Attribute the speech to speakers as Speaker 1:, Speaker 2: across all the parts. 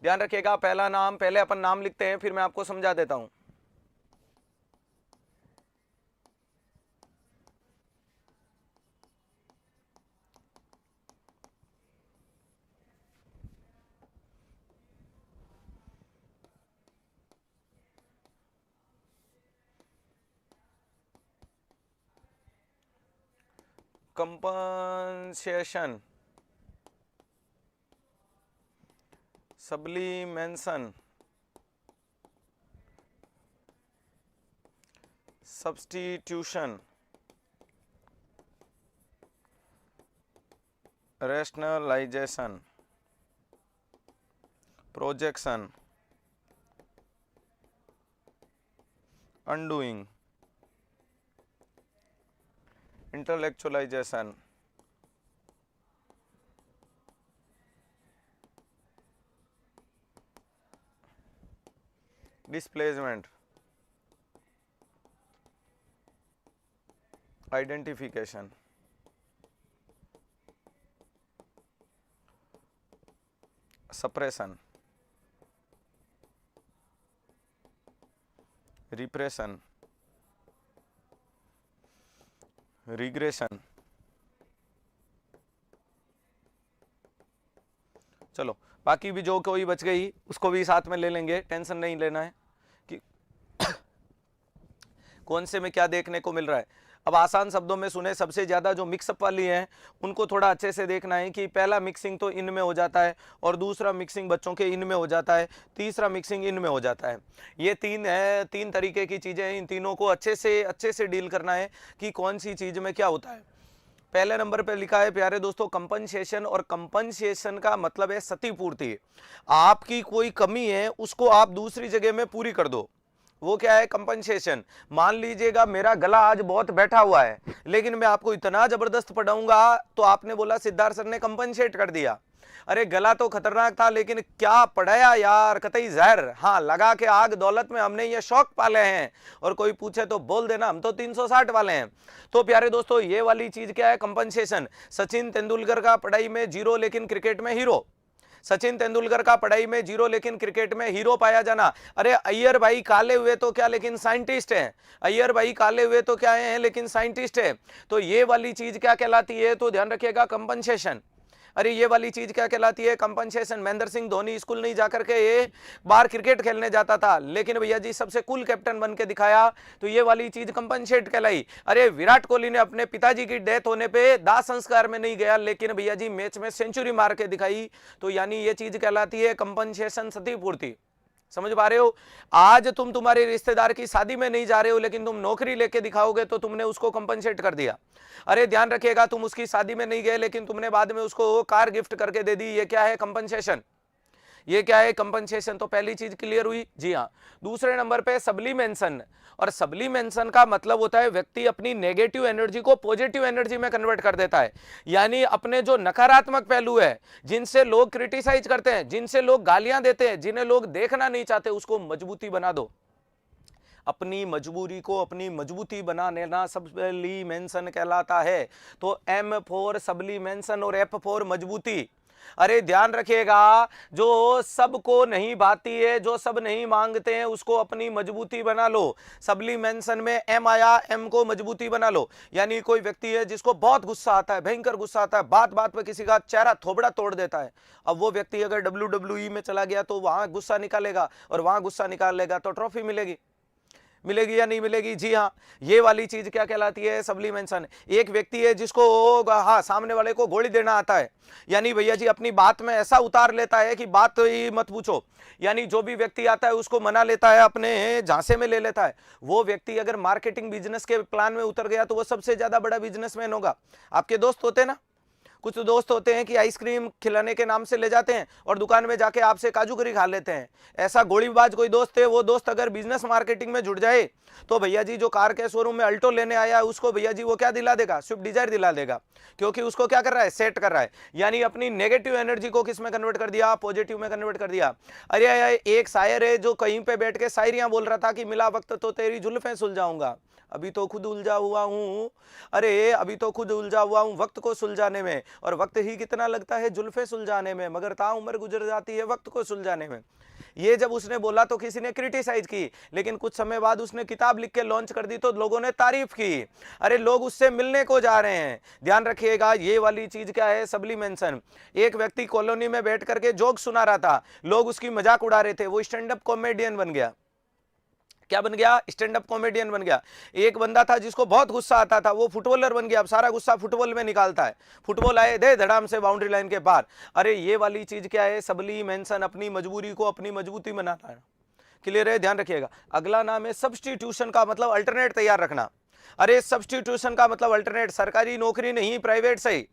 Speaker 1: ध्यान रखिएगा, पहला नाम, पहले अपन नाम लिखते हैं, फिर मैं आपको समझा देता हूं। Compensation, sublimation, substitution, rationalisation, projection, undoing, intellectualisation, displacement, identification, suppression, repression, regression. चलो बाकी भी जो कोई बच गई उसको भी साथ में ले लेंगे, टेंशन नहीं लेना है कि कौन से में क्या देखने को मिल रहा है। अब आसान शब्दों में सुने, सबसे ज्यादा जो मिक्सअप वाली हैं उनको थोड़ा अच्छे से देखना है कि पहला मिक्सिंग तो इन में हो जाता है, और दूसरा मिक्सिंग बच्चों के इन में हो जाता है, तीसरा मिक्सिंग इन में हो जाता है। ये तीन है, तीन तरीके की चीजें हैं, इन तीनों को अच्छे से डील करना है कि कौन सी चीज में क्या होता है। पहले नंबर पे लिखा है प्यारे दोस्तों कंपनसेशन, और कंपनसेशन का मतलब है क्षतिपूर्ति। आपकी कोई कमी है उसको आप दूसरी जगह में पूरी कर दो, वो क्या है कंपनसेशन। मान लीजिएगा मेरा गला आज बहुत बैठा हुआ है, लेकिन मैं आपको इतना जबरदस्त पढ़ाऊंगा, तो आपने बोला सिद्धार्थ सर ने कंपनसेट कर दिया। अरे गला तो खतरनाक था, लेकिन क्या पढ़ाया यार, कतई जहर। हाँ, लगा के आग दौलत में हमने ये शौक पाले हैं, और कोई पूछे तो बोल देना हम तो 360 वाले हैं। तो प्यारे दोस्तों ये वाली चीज क्या है, कंपनसेशन। सचिन तेंदुलकर का पढ़ाई में 0 लेकिन क्रिकेट में हीरो। सचिन तेंदुलकर का पढ़ाई में 0 लेकिन क्रिकेट में हीरो पाया जाना। अरे अय्यर भाई काले हुए तो क्या, लेकिन साइंटिस्ट है। अय्यर भाई काले हुए तो क्या है, लेकिन साइंटिस्ट है। तो ये वाली चीज क्या कहलाती है, तो ध्यान रखिएगा कंपनसेशन। अरे ये वाली चीज क्या कहलाती है, कंपनसेशन। महेंद्र सिंह धोनी स्कूल नहीं जाकर के ये बाहर क्रिकेट खेलने जाता था, लेकिन भैया जी सबसे कूल कैप्टन बन के दिखाया, तो ये वाली चीज कंपनसेट कहलाई। अरे विराट कोहली ने अपने पिताजी की डेथ होने पे दाह संस्कार में नहीं गया, लेकिन भैया जी मैच में सेंचुरी मार के दिखाई, तो यानी ये चीज कहलाती है कंपनसेशन, क्षतिपूर्ति। समझ पा रहे हो। आज तुम तुम्हारे रिश्तेदार की शादी में नहीं जा रहे हो, लेकिन तुम नौकरी लेके दिखाओगे तो तुमने उसको कंपनसेट कर दिया। अरे ध्यान रखिएगा, तुम उसकी शादी में नहीं गए, लेकिन तुमने बाद में उसको कार गिफ्ट करके दे दी, ये क्या है कंपनसेशन। ये क्या है कंपनसेशन। तो पहली चीज क्लियर हुई जी हाँ। दूसरे नंबर पे सब्लीमेशन, और सब्लीमेशन का मतलब होता है व्यक्ति अपनी नेगेटिव एनर्जी को पॉजिटिव एनर्जी में कन्वर्ट कर देता है। यानी अपने जो नकारात्मक पहलू है, जिनसे लोग क्रिटिसाइज करते हैं, जिनसे लोग गालियां देते हैं, जिन्हें लोग देखना नहीं चाहते, उसको मजबूती बना दो। अपनी मजबूरी को अपनी मजबूती बना लेना सब्लीमेशन कहलाता है। तो M फॉर सब्लीमेशन और F फॉर मजबूती। अरे ध्यान रखिएगा, जो सबको नहीं भाती है, जो सब नहीं मांगते हैं, उसको अपनी मजबूती बना लो। सब्लीमेशन में M आया, M को मजबूती बना लो। यानी कोई व्यक्ति है जिसको बहुत गुस्सा आता है, भयंकर गुस्सा आता है, बात बात पे किसी का चेहरा थोबड़ा तोड़ देता है। अब वो व्यक्ति अगर WWE में चला गया तो वहां गुस्सा निकालेगा, और वहां गुस्सा निकालेगा तो ट्रॉफी मिलेगी। मिलेगी या नहीं मिलेगी, जी हाँ। ये वाली चीज क्या कहलाती है, सब्लीमेशन। एक व्यक्ति है जिसको हाँ सामने वाले को गोली देना आता है, यानी भैया जी अपनी बात में ऐसा उतार लेता है कि बात ही मत पूछो। यानी जो भी व्यक्ति आता है उसको मना लेता है, अपने झांसे में ले लेता है। वो व्यक्ति अगर मार्केटिंग बिजनेस के प्लान में उतर गया तो वो सबसे ज्यादा बड़ा बिजनेसमैन होगा। आपके दोस्त होते हैं ना, कुछ दोस्त होते हैं कि आइसक्रीम खिलाने के नाम से ले जाते हैं और दुकान में जाके आपसे काजू करी खा लेते हैं। ऐसा गोलीबाज कोई दोस्त है, वो दोस्त अगर बिजनेस मार्केटिंग में जुड़ जाए तो भैया जी जो कार के शोरूम में अल्टो लेने आया है उसको भैया जी वो क्या दिला देगा, स्विफ्ट डिजायर दिला देगा, क्योंकि उसको क्या कर रहा है, सेट कर रहा है। यानी अपनी नेगेटिव एनर्जी को किस में कन्वर्ट कर दिया, पॉजिटिव में कन्वर्ट कर दिया। अरे एक शायर है जो कहीं पे बैठ के शायरियां बोल रहा था कि मिला वक्त तो तेरी जुल्फें सुलझाऊंगा, अभी तो खुद उलझा हुआ हूं। अरे अभी तो खुद उलझा हुआ हूं वक्त को सुलझाने में, और वक्त ही कितना लगता है जुल्फे सुलझाने में, मगर ताउम्र गुजर जाती है वक्त को सुलझाने में। ये जब उसने बोला तो किसी ने क्रिटिसाइज की, लेकिन कुछ समय बाद उसने किताब लिख के लॉन्च कर दी तो लोगों ने तारीफ की। अरे लोग उससे मिलने को जा रहे हैं। ध्यान रखिएगा, ये वाली चीज क्या है, सब्लिमेंशन। एक व्यक्ति कॉलोनी में बैठ करके जोक सुना रहा था, लोग उसकी मजाक उड़ा रहे थे, वो स्टैंड अप कॉमेडियन बन गया। क्या बन गया? स्टैंड अप कॉमेडियन बन गया। एक बंदा था जिसको बहुत गुस्सा आता था, वो फुटबॉलर बन गया, अब सारा गुस्सा फुटबॉल में निकालता है। फुटबॉल आए दे धड़ाम से बाउंड्री लाइन के पार। अरे ये वाली चीज क्या है, सब्लिमेंशन, अपनी मजबूरी को अपनी मजबूती बनाना है। क्लियर है? ध्यान रखिएगा। अगला नाम है सब्स्टिट्यूशन का मतलब अल्टरनेट तैयार रखना। अरे सब्स्टिट्यूशन का मतलब अल्टरनेट, सरकारी नौकरी नहीं प्राइवेट सही,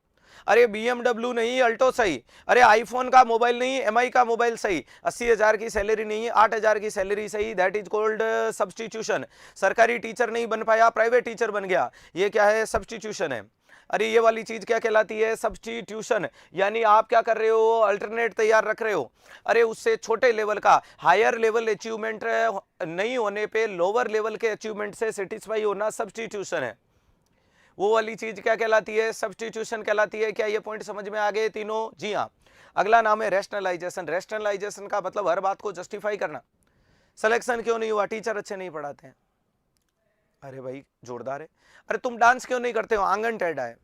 Speaker 1: अरे BMW नहीं अल्टो सही, अरे आईफोन का मोबाइल नहीं MI का मोबाइल सही, 80,000 की सैलरी नहीं 8,000 की सैलरी सही, दैट इज कॉल्ड सब्स्टिट्यूशन। सरकारी टीचर नहीं बन पाया, प्राइवेट टीचर बन गया, ये क्या है? सब्स्टिट्यूशन है। अरे ये वाली चीज क्या कहलाती है? सब्स्टिट्यूशन। यानी आप क्या कर रहे हो? अल्टरनेट तैयार रख रहे हो। अरे उससे छोटे लेवल का, हायर लेवल अचीवमेंट नहीं होने पे लोअर लेवल के अचीवमेंट से सेटिस्फाई होना सब्स्टिट्यूशन है। वो वाली चीज क्या कहलाती है? सब्स्टिट्यूशन कहलाती है। क्या ये पॉइंट समझ में आ गए तीनों? जी हाँ। अगला नाम है रैशनलाइजेशन। रैशनलाइजेशन का मतलब हर बात को जस्टिफाई करना। सिलेक्शन क्यों नहीं हुआ? टीचर अच्छे नहीं पढ़ाते हैं। अरे भाई जोरदार है। अरे तुम डांस क्यों नहीं करते हो? आंगन टेढ़ा है।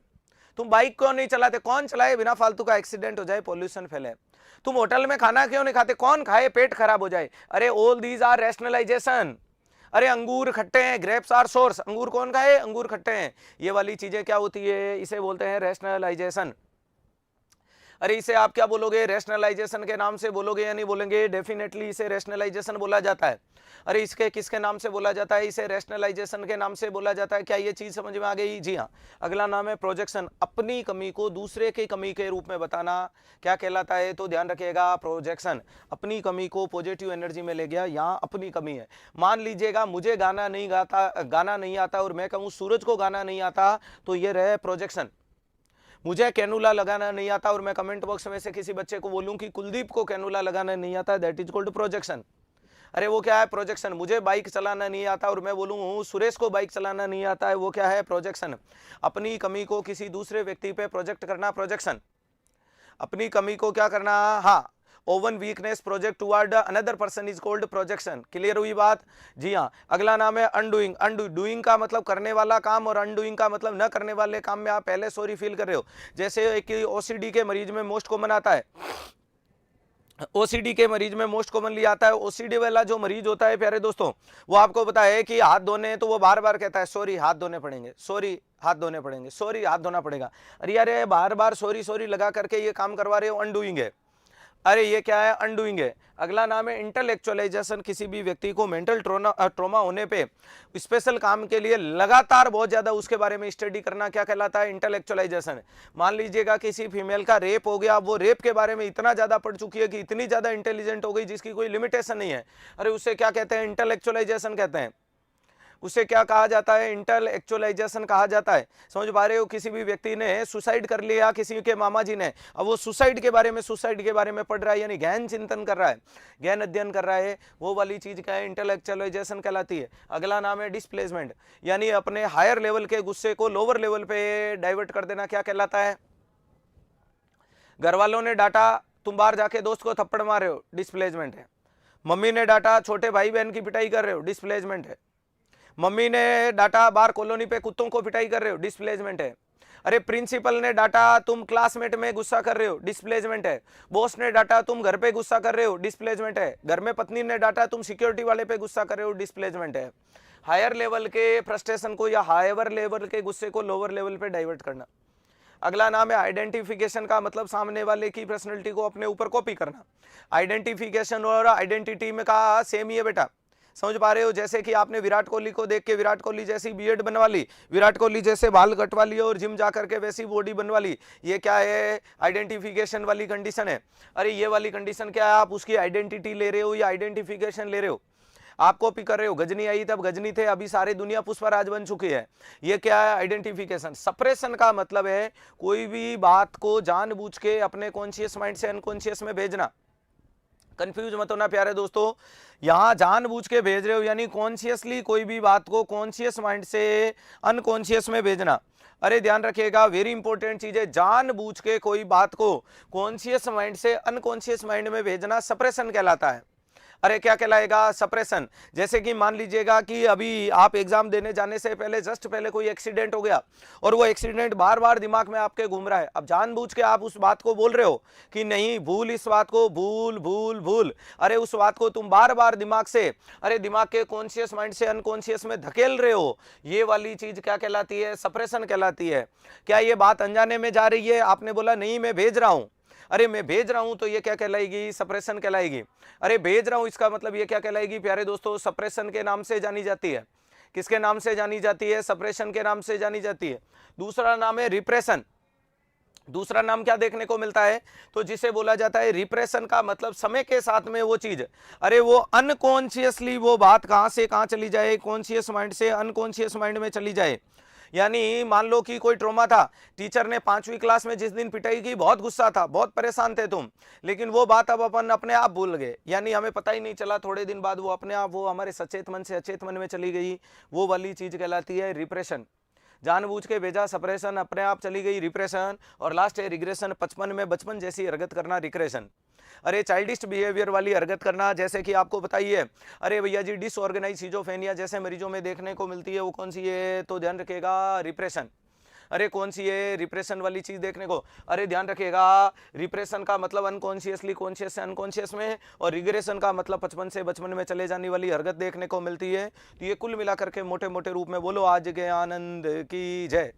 Speaker 1: तुम बाइक क्यों नहीं चलाते? कौन चलाए? बिना फालतू का एक्सीडेंट हो जाए, पॉल्यूशन फैले। तुम होटल में खाना क्यों नहीं खाते? कौन खाए? पेट खराब हो जाए। अरे ऑल दीज आर रैशनलाइजेशन। अरे अंगूर खट्टे हैं, ग्रेप्स आर सोर्स। अंगूर कौन खाए? अंगूर खट्टे हैं। ये वाली चीजें क्या होती है? इसे बोलते हैं रैशनलाइजेशन। अरे इसे आप क्या बोलोगे? रैशनलाइजेशन के नाम से बोलोगे या नहीं बोलेंगे? डेफिनेटली इसे रैशनलाइजेशन बोला जाता है। अरे इसके किसके नाम से बोला जाता है? इसे रैशनलाइजेशन के नाम से बोला जाता है। क्या ये चीज समझ में आ गई? जी हाँ। अगला नाम है प्रोजेक्शन। अपनी कमी को दूसरे की कमी के रूप में बताना क्या कहलाता है? तो ध्यान रखिएगा, प्रोजेक्शन। अपनी कमी को पॉजिटिव एनर्जी में ले गया, यहाँ अपनी कमी है। मान लीजिएगा मुझे गाना नहीं आता और मैं कहूँ सूरज को गाना नहीं आता, तो ये रहे प्रोजेक्शन। मुझे कैनुला लगाना नहीं आता और मैं कमेंट बॉक्स में से किसी बच्चे को बोलूं कि कुलदीप को कैनुला लगाना नहीं आता, दैट इज कॉल्ड प्रोजेक्शन। अरे वो क्या है? प्रोजेक्शन। मुझे बाइक चलाना नहीं आता और मैं बोलूं सुरेश को बाइक चलाना नहीं आता है, वो क्या है? प्रोजेक्शन। अपनी कमी को किसी दूसरे व्यक्ति पे प्रोजेक्ट करना, प्रोजेक्शन। अपनी कमी को क्या करना? हाँ, oven weakness project toward another person is called projection. Clear हुई बात? जी हाँ। अगला नाम है अनडूइंग। डूइंग का मतलब करने वाला काम और अनडूइंग का मतलब न करने वाले काम में आप पहले सॉरी फील कर रहे हो। जैसे एक OCD के मरीज में मोस्ट कॉमन आता है, OCD के मरीज में मोस्ट कॉमनली आता है। OCD वाला जो मरीज होता है प्यारे दोस्तों, वो आपको पता है कि हाथ धोने हैं तो वो बार बार कहता है सॉरी हाथ धोने पड़ेंगे, सॉरी हाथ धोने पड़ेंगे, सॉरी हाथ धोना पड़ेगा। अरे यार बार बार सॉरी सॉरी लगा करके ये काम करवा रहे हो, अनडूइंग है। अरे ये क्या है? अनडूइंग है। अगला नाम है इंटेलेक्चुअलाइजेशन। किसी भी व्यक्ति को मेंटल ट्रॉमा होने पे स्पेशल काम के लिए लगातार बहुत ज्यादा उसके बारे में स्टडी करना क्या कहलाता है? इंटेलेक्चुअलाइजेशन। मान लीजिएगा किसी फीमेल का रेप हो गया, वो रेप के बारे में इतना ज्यादा पढ़ चुकी है कि इतनी ज्यादा इंटेलिजेंट हो गई जिसकी कोई लिमिटेशन नहीं है। अरे उसे क्या कहते हैं? इंटेलेक्चुअलाइजेशन कहते हैं। उसे क्या कहा जाता है? इंटेलेक्चुअलाइजेशन कहा जाता है। समझ पा रहे हो? किसी भी व्यक्ति ने सुसाइड कर लिया, किसी के मामा जी ने, अब वो सुसाइड के बारे में पढ़ रहा है, यानी गहन चिंतन कर रहा है, गहन अध्ययन कर रहा है, वो वाली चीज क्या है? इंटेलेक्चुअलाइजेशन कहलाती है। अगला नाम है डिस्प्लेसमेंट, यानी अपने हायर लेवल के गुस्से को लोअर लेवल पे डाइवर्ट कर देना क्या कहलाता है? घर वालों ने डांटा, तुम बाहर जाके दोस्त को थप्पड़ मार रहे हो, डिस्प्लेसमेंट है। मम्मी ने डांटा, छोटे भाई बहन की पिटाई कर रहे हो, डिस्प्लेसमेंट है। मम्मी ने डांटा, बाहर कॉलोनी पे कुत्तों को पिटाई कर रहे हो, डिस्प्लेसमेंट है। अरे प्रिंसिपल ने डांटा, तुम क्लासमेट में गुस्सा कर रहे हो, डिस्प्लेसमेंट है। बॉस ने डांटा, तुम घर पे गुस्सा कर रहे हो, डिस्प्लेसमेंट है। घर में पत्नी ने डांटा, तुम सिक्योरिटी वाले पे गुस्सा कर रहे हो, डिस्प्लेसमेंट है। हायर लेवल के फ्रस्ट्रेशन को या हायर लेवल के गुस्से को लोअर लेवल पे डाइवर्ट करना। अगला नाम है आइडेंटिफिकेशन का मतलब सामने वाले की पर्सनैलिटी को अपने ऊपर कॉपी करना। आइडेंटिफिकेशन और आइडेंटिटी में का सेम ही है बेटा, समझ पा रहे हो? जैसे कि आपने विराट कोहली को देख के विराट कोहली जैसी बीएड बनवा ली, विराट कोहली जैसे बाल कटवा लिए और जिम जा करके वैसी बॉडी बनवा ली, ये क्या है? आइडेंटिफिकेशन वाली कंडीशन है। अरे ये वाली कंडीशन क्या है? आप उसकी आइडेंटिटी ले रहे हो या आइडेंटिफिकेशन ले रहे हो? आप कॉपी कर रहे हो। गजनी आई तब गजनी थे, अभी सारी दुनिया पुष्पराज बन चुकी है। ये क्या है? आइडेंटिफिकेशन। सप्रेशन का मतलब है कोई भी बात को जानबूझ के अपने कॉन्शियस माइंड से अनकॉन्शियस में भेजना। कंफ्यूज मत होना प्यारे दोस्तों, यहाँ जानबूझ के भेज रहे हो यानी कॉन्शियसली कोई भी बात को कॉन्शियस माइंड से अनकॉन्शियस में भेजना। अरे ध्यान रखिएगा, वेरी इंपॉर्टेंट चीज है, जानबूझ के कोई बात को कॉन्शियस माइंड से अनकॉन्शियस माइंड में भेजना सप्रेशन कहलाता है। अरे क्या कहलाएगा? सप्रेशन। जैसे कि मान लीजिएगा कि अभी आप एग्जाम देने जाने से पहले जस्ट पहले कोई एक्सीडेंट हो गया और वो एक्सीडेंट बार बार दिमाग में आपके घूम रहा है। अब जानबूझ के आप उस बात को बोल रहे हो कि नहीं भूल, इस बात को भूल भूल भूल। अरे उस बात को तुम बार बार दिमाग से, अरे दिमाग के कॉन्शियस माइंड से अनकॉन्शियस में धकेल रहे हो। ये वाली चीज क्या कहलाती है? सप्रेशन कहलाती है। क्या ये बात अनजाने में जा रही है? आपने बोला नहीं मैं भेज रहा हूं, अरे मैं भेज रहा हूं, तो ये क्या कहलाएगी? सप्रेशन कहलाएगी। अरे भेज रहा हूं, इसका मतलब ये क्या कहलाएगी प्यारे दोस्तों? सप्रेशन के नाम से जानी जाती है। किसके नाम से जानी जाती है? सप्रेशन के नाम से जानी जाती है। दूसरा नाम है रिप्रेशन। दूसरा नाम क्या देखने को मिलता है? तो जिसे बोला जाता है रिप्रेशन का मतलब समय के साथ में वो चीज, अरे वो अनकॉन्शियसली वो बात कहां से कहां चली जाए, कॉन्शियस माइंड से अनकॉन्शियस माइंड में चली जाए। यानी मान लो कि कोई ट्रॉमा था, टीचर ने 5वीं क्लास में जिस दिन पिटाई की, बहुत गुस्सा था, बहुत परेशान थे तुम, लेकिन वो बात अब अपन अपने आप भूल गए, यानी हमें पता ही नहीं चला, थोड़े दिन बाद वो अपने आप वो हमारे सचेत मन से अचेत मन में चली गई। वो वाली चीज कहलाती है रिप्रेशन। जानबूझ के भेजा सप्रेशन, अपने आप चली गई रिप्रेशन। और लास्ट है रिग्रेशन, 55 में बचपन जैसी हरकत करना, रिग्रेशन। अरे चाइल्डिश बिहेवियर वाली हरकत करना, जैसे कि आपको बताइए, अरे भैया जी डिसऑर्गेनाइज सिजोफ्रेनिया जैसे मरीजों में देखने को मिलती है, वो कौन सी है? तो ध्यान रखिएगा रिप्रेशन। अरे कौन सी है? रिप्रेशन वाली चीज देखने को। अरे ध्यान रखिएगा, रिप्रेशन का मतलब अनकॉन्शियसली कॉन्शियस से अनकॉन्शियस में, और रिग्रेशन का मतलब 55 से बचपन में चले जाने वाली हरकत देखने को मिलती है। तो ये कुल मिलाकर के मोटे मोटे रूप में बोलो आज के आनंद की जय।